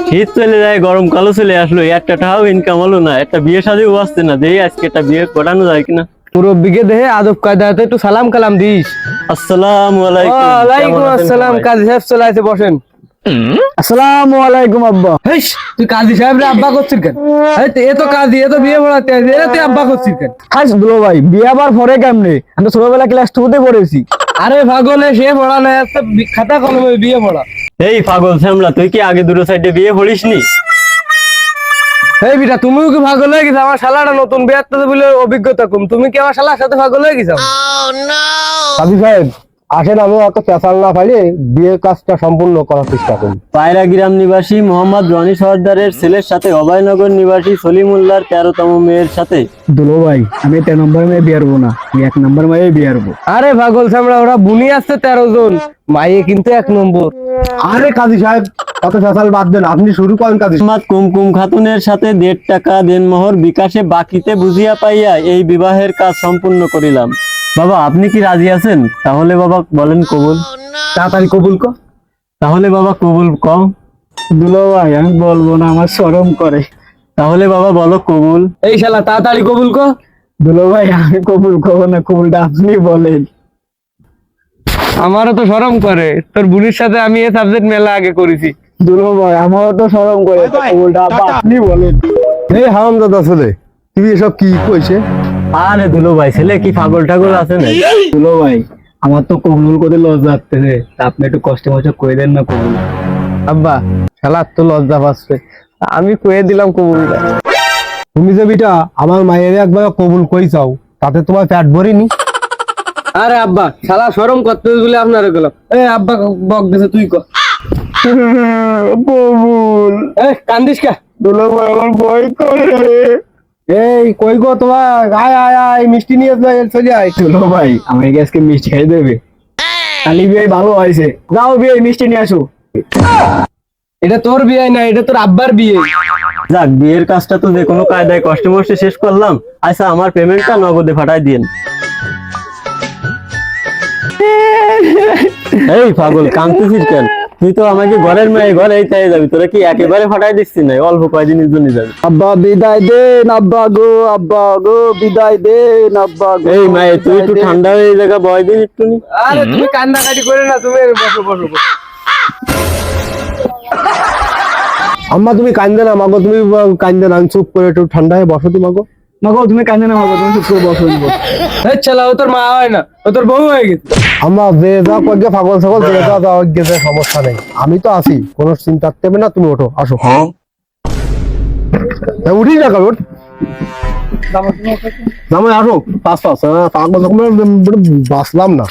শীত চলে যায়, গরমকালও চলে আসলো, একটা টাকাও ইনকাম হলো না, একটা বিয়ে শাদিও আসছে না, দেখি আজকে একটা বিয়ে করানো যায় কিনা। মুরব্বিকে দেহে আদব কায়দাতে একটু সালাম কালাম দিস। আসসালামু আলাইকুম। ওয়ালাইকুম কেমন আছেন আসসালাম। সবাই? কাজী সাহেব চলে আসে, বসেন। আসসালামু আলাইকুম আব্বা। হেস, তুই কাজী সাহেব রে আব্বা করছিস কেন? এ তো কাজী, এ তো বিয়ে পড়াতে আসে, এ তুই আব্বা করছিস কেন? হাস দুলো ভাই, বিয়ে আবার পরে কেমনে? আমি তো ছোটবেলা ক্লাস 2 তে পড়েছি। আরে পাগলে, সে পড়া না, খাতা কলমে বিয়ে পড়া। এই পাগল শ্যামলা, তুই কি আগে দুটো সাইডে বিয়ে পড়িসনি? এই বিটা, তুমিও কি পাগল হয়ে গেছো? আমার শালাটা নতুন বিয়ে তো বলে অভিজ্ঞতা কম, তুমি কি আমার শালার সাথে পাগল হয়ে গেছো? কাজী সাহেব আসেন, আমি অত পেশাল না পাইলে বিয়ের কাজটা সম্পূর্ণ করার চেষ্টা করি। পায়রা গ্রাম নিবাসী মোহাম্মদ রনি সর্দারের ছেলের সাথে অভয়নগর নিবাসী সলিমুল্লাহর 13তম মেয়ের সাথে। দুলো ভাই, আমি 13 নম্বর মেয়ে বিয়ে করবো না, আমি 1 নম্বর মেয়ে বিয়ে করবো। আরে পাগল সামরা, ওরা বুনি আসছে 13 জন, মাইয়ে কিন্তু 1 নম্বর। আরে কাজী সাহেব, অত পেশাল বাদ দেন, আপনি শুরু করেন কাজী। মোহাম্মদ কুমকুম খাতুনের সাথে 1.5 টাকা দেনমোহর বিকাশে বাকিতে বুঝিয়া পাইয়া এই বিবাহের কাজ সম্পূর্ণ করিলাম। বাবা, আপনি কি রাজি আছেন? তাহলে বাবা বলেন কবুল। তাড়াতাড়ি কবুল কর। তাহলে বাবা কবুল কম। দুলো ভাই, আমি বলবো না, আমার শরম করে। তাহলে বাবা বলো কবুল। এই শালা তাড়াতাড়ি কবুল কর। দুলো ভাই, আমি কবুল করবো না, কবুলটা আপনি বলেন। আমারও তো শরম করে, তোর বুনির সাথে আমি এই সাবজেক্ট মেলা আগে করেছি। দুলো ভাই, আমারও তো শরম করে, কবুলটা আপনি বলেন। এই হারামজাদা ছেলে, তুমি এসব কি কইছে? আরে দুলো ভাই, ছেলে কি পাগল ঠাগল আছে না? দুলো ভাই, আমার তো কবুল করতে লজ্জা লাগতেছে, আপনি একটু কষ্ট মষ্ট করে দেন না কবুল। আব্বা, শালার তো লজ্জা পাচ্ছে, আমি কয়ে দিলাম কবুলটা। তুমি যে বিটা আমার মায়ের একবার কবুল কই চাও, তাতে তোমার পেট ভরিনি। আরে আব্বা, শালা শরম করতে বলে আপনারে গেলাম। এই আব্বা বক দিছে, তুই কর। কবুল। এই কান্দিস কা? দুলো ভাই, আমার ভয় করে। এই কই গো তোমার, আয় আয় আয়, মিষ্টি নিয়ে চলে আয়। দুলো ভাই, আমাকে আজকে মিষ্টি খাই দেবে? কালি বিয়ে ভালো হয়েছে, যাও বিয়ে মিষ্টি নিয়ে আসো। এটা তোর বিয়ে না, এটা তোর আব্বার বিয়ে। যাক, বিয়ের কাজটা তো যে কোনো কায়দায় কষ্টে মষ্টে শেষ করলাম। আচ্ছা, আমার পেমেন্টটা নগদে পাঠাই দিন। এই পাগল, কাঁদতেছিস কেন? তুই তো আমাকে ঘরের মেয়ে, ঘরেই চাই যাবি, তোরা কি একেবারে ফাটাই দিচ্ছিস না? অল্প কয়দিনের জন্য যাবি। আব্বা বিদায় দেন, আব্বা গো বিদায় দেন, আব্বা গো। এই মায়ে, তুই একটু ঠান্ডা হয়ে এই জায়গা বয় দিন একটু। আরে তুমি কান্নাকাটি করে না, তুমি বসো বসো বসো। আম্মা তুমি কান্দে না মাগো, তুমি কান্দে না, আমি চুপ করে একটু ঠান্ডা হয়ে বসো। তুমি মাগো তুমি কান্দে না মাগো, তুমি চুপ করে বসো। এই শালা, ও তোর মা হয় না, ও তোর বউ হয়ে গেছে। আম্মা যে যা করবে পাগল ছাগল যে যা যা গেছে, সমস্যা নেই, আমি তো আছি, কোনো চিন্তা করতে না। তুমি ওঠো, আসো। উঠি না কারণ জামাই আসো, পাঁচ পাঁচ পাগল বাঁচলাম না।